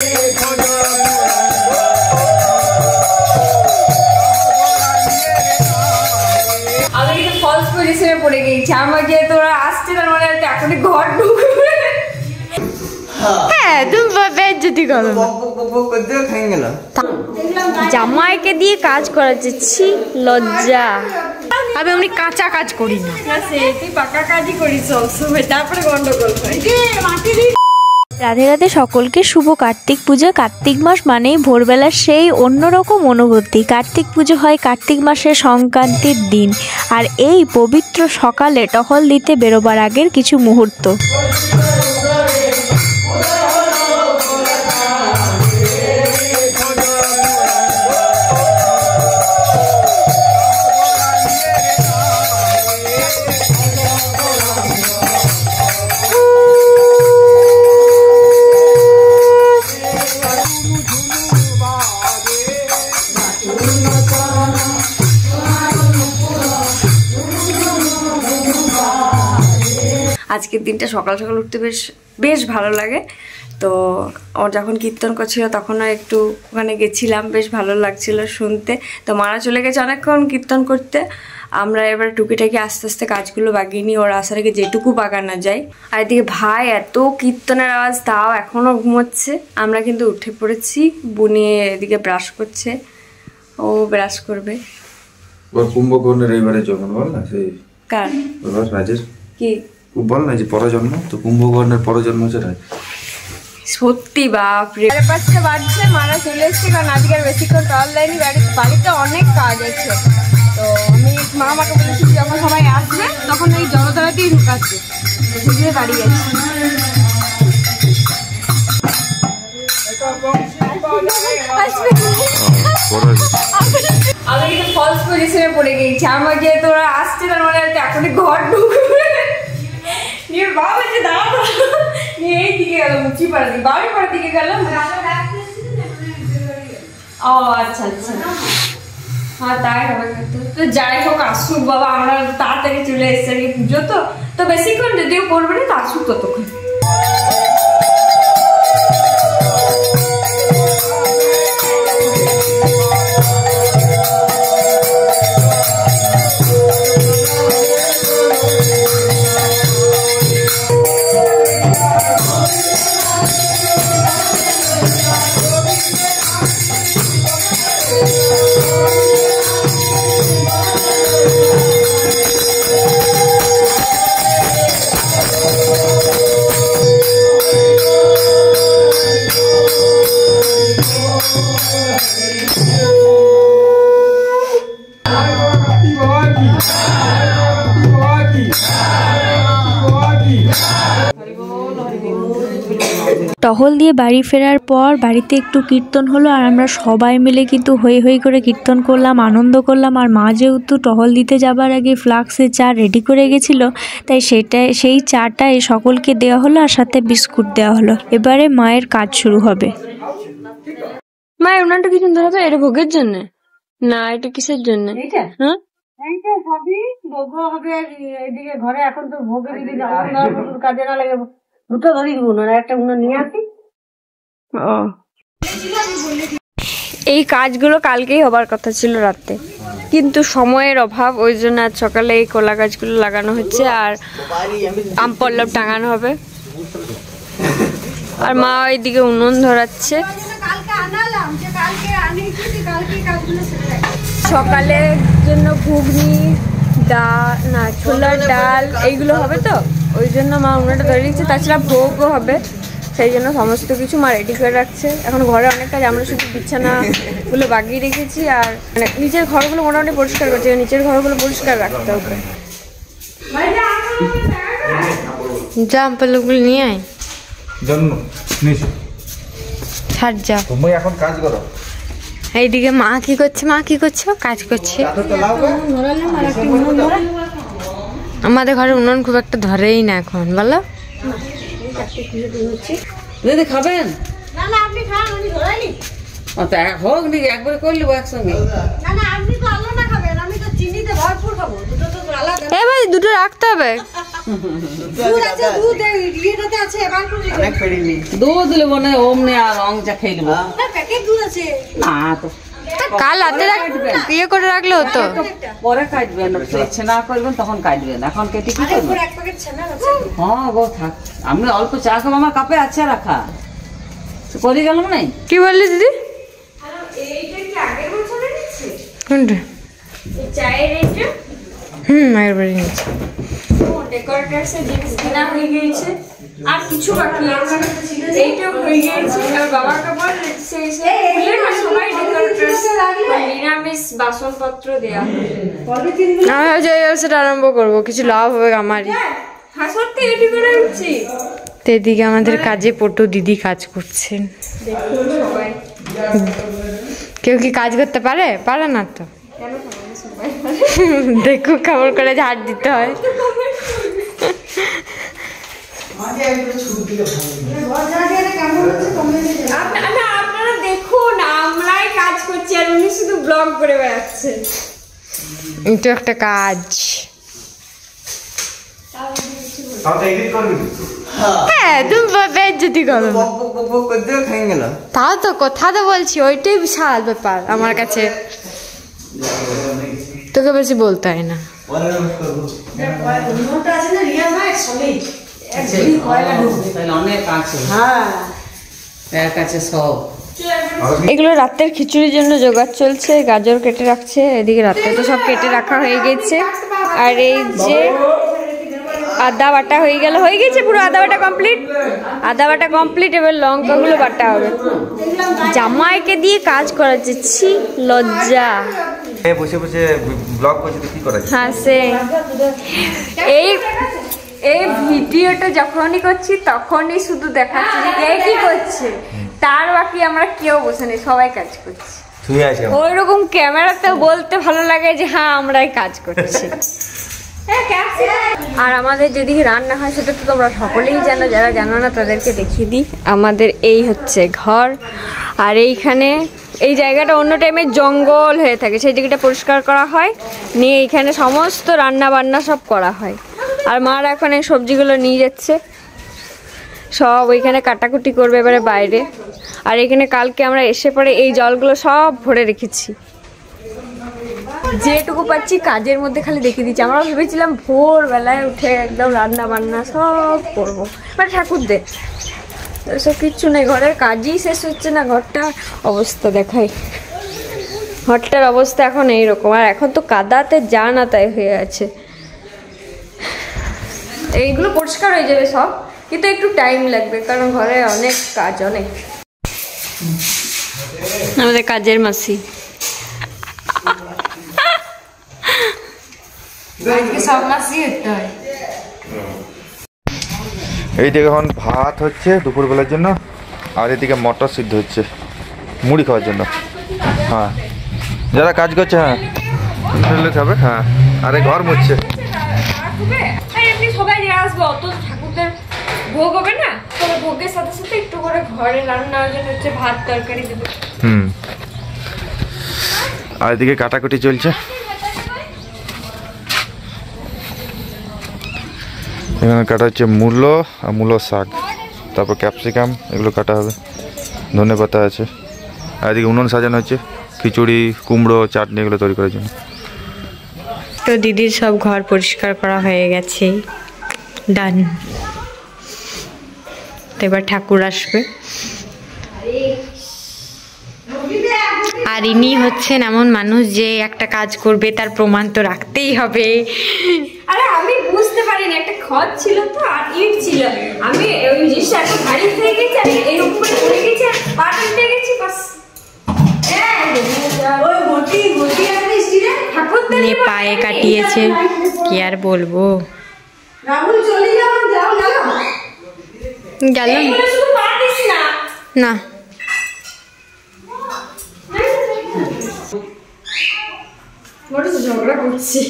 আমি কিন্তু ফলস পজিশনে পড়ে গেছি, আমাকে তোরা আসছে তার মানে এখন ঘর ঢুকবে। হ্যাঁ তুমি বেজ্জতি করো, জামাইকে দিয়ে কাজ করাচ্ছি, লজ্জা। আমি এমনি কাঁচা কাজ করি না, তুই পাকা কাজই করিস সবসময়, তারপরে গন্ডগোল হয়। রাধে রাধে সকলকে, শুভ কার্তিক পুজো। কার্তিক মাস মানেই ভোরবেলা সেই অন্যরকম অনুভূতি। কার্তিক পুজো হয় কার্তিক মাসের সংক্রান্তির দিন, আর এই পবিত্র সকালে টহল দিতে বেরোবার আগের কিছু মুহূর্ত। আজকের দিনটা সকাল সকাল উঠতে বেশ ভালো লাগে। তো ওর যখন কীর্তন করছিল তখনও একটু ওখানে গেছিলাম, বেশ ভালো লাগছিল শুনতে। তো মারা চলে গেছে অনেকক্ষণ কীর্তন করতে, আমরা এবার টুকিটাকি আস্তে আস্তে কাজগুলো বাগিয়ে নিই, ওর আসার আগে যেটুকু বাগানো যায়। আর এদিকে ভাই এত কীর্তনের আওয়াজ, তাও এখনও ঘুমোচ্ছে। আমরা কিন্তু উঠে পড়েছি, বুনিয়ে এদিকে ব্রাশ করছে, ও ব্রাশ করবে। কুম্ভকর্ণের এইবারে যখন বল না সেই কার রাজের কি বল না যে পরজন্ম, তো কুম্ভকর্ণের পরজন্ম সেটা সত্যি। বাপরে পাঁচটা বাজছে, মারা চলে এসছে, কারণ আজকে আর বেশিক্ষণ টল দেয়নি। বাড়িতে অনেক কাজ আছে। তো আমি মা আমাকে বলেছি যখন সবাই আসবে তখন এই জলতলাতেই ঢুকাচ্ছে, সেদিকে দাঁড়িয়ে আছি। আমি কিন্তু ফলস পজিশনে পড়ে গেছি, আমাকে তোরা আসছে তার মানে এখন ঘর ঢুকবে। নিয়ে বাবা যে দাঁড়াবো নিয়ে এই দিকে গেল, মুচি পাড়ার দিকে, বাড়ি পাড়ার দিকে গেলাম। ও আচ্ছা আচ্ছা, হ্যাঁ তাই হবে। তো যাই হোক, আসুক বাবা, আমরা তাড়াতাড়ি চলে এসেছি আর কি, পুজো তো বেশিক্ষণ যদিও করবে না, তো আসুক ততক্ষণ। টহল দিয়ে বাড়ি ফেরার পর বাড়িতে একটু কীর্তন হলো, আর আমরা সবাই মিলে কিন্তু হই হই করে কীর্তন করলাম, আনন্দ করলাম। আর মা যেহেতু টহল দিতে যাবার আগে ফ্লাক্সে চা রেডি করে গেছিলো, তাই সেই চাটাই সকলকে দেওয়া হলো, আর সাথে বিস্কুট দেওয়া হলো। এবারে মায়ের কাজ শুরু হবে। মায়ের উনানটা কি সুন্দর হবে, এটা ভোগের জন্য না, এটা কিসের জন্য? হ্যাঁ সবই ভোগ হবে। এদিকে ঘরে এখন তো ভোগে দিদি কাজে না লাগে, দুটো ধরি উনান, একটা উনান নিয়ে আসি। ও এই কাজগুলো কালকেই হবার কথা ছিল রাতে, কিন্তু সময়ের অভাব, ওই জন্য আজ সকালে এই কলা গাছগুলো লাগানো হচ্ছে আর আম পল্লব টাঙানো হবে। আর মা ওইদিকে উনুন ধরাচ্ছে। সকালের জন্য ঘুগনি, ডাল না ছোলার ডাল এইগুলো হবে, তো ওই জন্য মা উনুনটা ধরে দিচ্ছে। তাছাড়া ভোগও হবে, সেই জন্য সমস্ত কিছু মা রেডি করে রাখছে। এখন ঘরে অনেক কাজ, আমরা শুধু বিছানাগুলো বাগিয়ে রেখেছি, আর মানে নিচের ঘরগুলো মোটামুটি পরিষ্কার করছি, নিচের ঘরগুলো পরিষ্কার রাখতে হবে। যা পাল্লগুলো নিয়ে আয়, ছাড় যা। তুমি এখন কাজ করো। এইদিকে মা কি করছে? মা কি করছে? কাজ করছে। আমাদের ঘরে উনুন খুব একটা ধরেই না এখন, বলো দিদি খাবেন? না না আপনি খান, আমি ধরাইনি। হোক নাকি একবারে করে নেবো একসঙ্গে। না না আপনি তো আলো না খাবেন, আমি তো চিনিতে ভরপুর খাবো। এবার দুটো রাখতে হবে। দুধ দিলে মনে অমনে আর রং চা খেয়ে নেবো। না তো কাল রাতে ইয়ে করে রাখলে হতো। পরে কাটবেন, ইচ্ছে না করবেন তখন কাটবেন, এখন কেটে কি করবেন? হ্যাঁ গো থাক, আমি অল্প চা খাবো, আমার কাপে আছে রাখা, করে গেলাম নাই। কি বললি দিদি? কোনটা? আগের বাড়ি নিয়েছে। আর কিছু বাকি আছে, এইটাও হয়ে গিয়েছে। আর বাবার কাপড় নিরামিষ বাসনপত্র দেয়া। আমি সেটা আরম্ভ করবো, কিছু লাভ হবে আমারই। হ্যাঁ সত্যি এটি করে উঠছি। এদিকে আমাদের কাজে পটু দিদি কাজ করছেন। দেখুন সবাই, কেউ কি কাজ করতে পারে? পারে না তো। দেখো কেমন করে ঝাড় দিতে হয়। আপনারা দেখুন, আমরাই কাজ করছি আর উনি শুধু ব্লগ করে বেড়াচ্ছেন। এটা একটা কাজ। হ্যাঁ তুমি বেজ্জতি করো, তাও তো কথা তো বলছি, ওইটাই বিশাল ব্যাপার আমার কাছে। তোকে বেশি বলতে হয় না। এগুলো রাতের খিচুড়ির জন্য জোগাড় চলছে, গাজর কেটে রাখছে, এদিকে রাতে তো সব কেটে রাখা হয়ে গেছে। আর এই যে আদা বাটা হয়ে গেছে, পুরো আদা বাটা কমপ্লিট। আদা বাটা কমপ্লিট, এবার লঙ্কাগুলো বাটা হবে। জামাইকে দিয়ে কাজ করাচ্ছে, ছি লজ্জা। বসে বসে ব্লগ করছে তো কি করা যায়? হ্যাঁ সে এই ভিডিওটা যখনই করছি তখনই শুধু দেখাচ্ছি যে কে কি করছে, তার বাকি আমরা কেউ বসে নেই, সবাই কাজ করছি। ওইরকম ক্যামেরাতে বলতে ভালো লাগে যে হ্যাঁ আমরাই কাজ করছি। আর আমাদের যেদিকে রান্না হয় সেটা তো তোমরা সকলেই জানো, যারা জানো না তাদেরকে দেখিয়ে দিই। আমাদের এই হচ্ছে ঘর, আর এইখানে এই জায়গাটা অন্য টাইমে জঙ্গল হয়ে থাকে, সেই জায়গাটা পরিষ্কার করা হয়, নিয়ে এইখানে সমস্ত রান্না বান্না সব করা হয়। আর মার এখন এই সবজিগুলো নিয়ে যাচ্ছে, সব ওইখানে কাটাকুটি করবে এবারে বাইরে। আর এখানে কালকে আমরা এসে পরে এই জলগুলো সব ভরে রেখেছি, যেটুকু পাচ্ছি কাজের মধ্যে খালি দেখিয়ে দিচ্ছি। আমরা ভেবেছিলাম ভোরবেলায় উঠে একদম রান্না বান্না সব করবো, মানে ঠাকুরদের, সব কিচ্ছু নেই, ঘরের কাজই শেষ হচ্ছে না। ঘরটার অবস্থা দেখাই, ঘরটার অবস্থা এখন এইরকম। আর এখন তো কাদাতে যা না তাই হয়ে আছে। এইগুলো পরিষ্কার হয়ে যাবে সব, কিন্তু একটু টাইম লাগবে, কারণ ঘরে অনেক কাজ, অনেক। আমাদের কাজের মাসি সব মাসি হতে হয়। এইদিকে এখন ভাত হচ্ছে দুপুরবেলার জন্য, আর এদিকে মটর সিদ্ধ হচ্ছে মুড়ি খাওয়ার জন্য। হ্যাঁ যারা কাজ করছে হ্যাঁ খাবে। হ্যাঁ আরে ঘর মুছছে। এমনি সবাই যে আসবে, অত ঠাকুরদের ভোগ হবে না, তবে ভোগের সাথে সাথে একটু করে ঘরে রান্নার জন্য হচ্ছে ভাত তরকারি দেবে। আর এদিকে কাটাকুটি চলছে। এখানে কাটা হচ্ছে মূলো আর মূলো শাক, তারপর ক্যাপসিকাম, এগুলো কাটা হবে, ধনে পাতা আছে। আর এদিকে উনুন সাজানো হচ্ছে খিচুড়ি, কুমড়ো, চাটনি এগুলো তৈরি করার জন্য। তো দিদির সব ঘর পরিষ্কার করা হয়ে গেছে, ডান। তো এবার ঠাকুর আসবে। আর ইনি হচ্ছেন এমন মানুষ যে একটা কাজ করবে তার প্রমাণ তো রাখতেই হবে। আরে আমি বুঝতে পারিনি, একটা খড় ছিল তো আর ইট ছিল, আমি ওই জিনিসটা এত ভারী হয়ে গেছে, আমি এইরকম করে পড়ে গেছি, পাটা উঠে গেছি, বাস। পায়ে কাটিয়েছে, কি আর বলবো। গেল না, ঝগড়া করছি।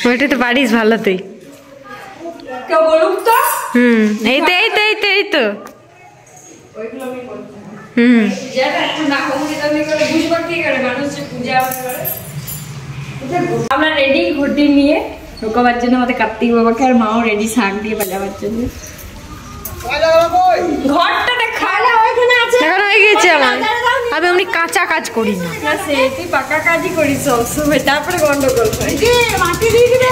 ওইটা তো পারিস ভালো তুই, কেউ বলুক তো। এই তো এই তো এই তো এই তো আমরা রেডি ঘটি নিয়ে ঢোকাবার জন্য আমাদের কার্তিক বাবাকে, আর মাও রেডি শাক দিয়ে বাজাবার জন্য। ঘরটা দেখালে ওইখানে আছে, এখন হয়ে গেছে আমার। আমি এমনি কাঁচা কাজ করি না। না সে তুই পাকা কাজই করিস সবসময়, তারপরে গন্ডগোল হয়। মাটি দিয়ে দিবে।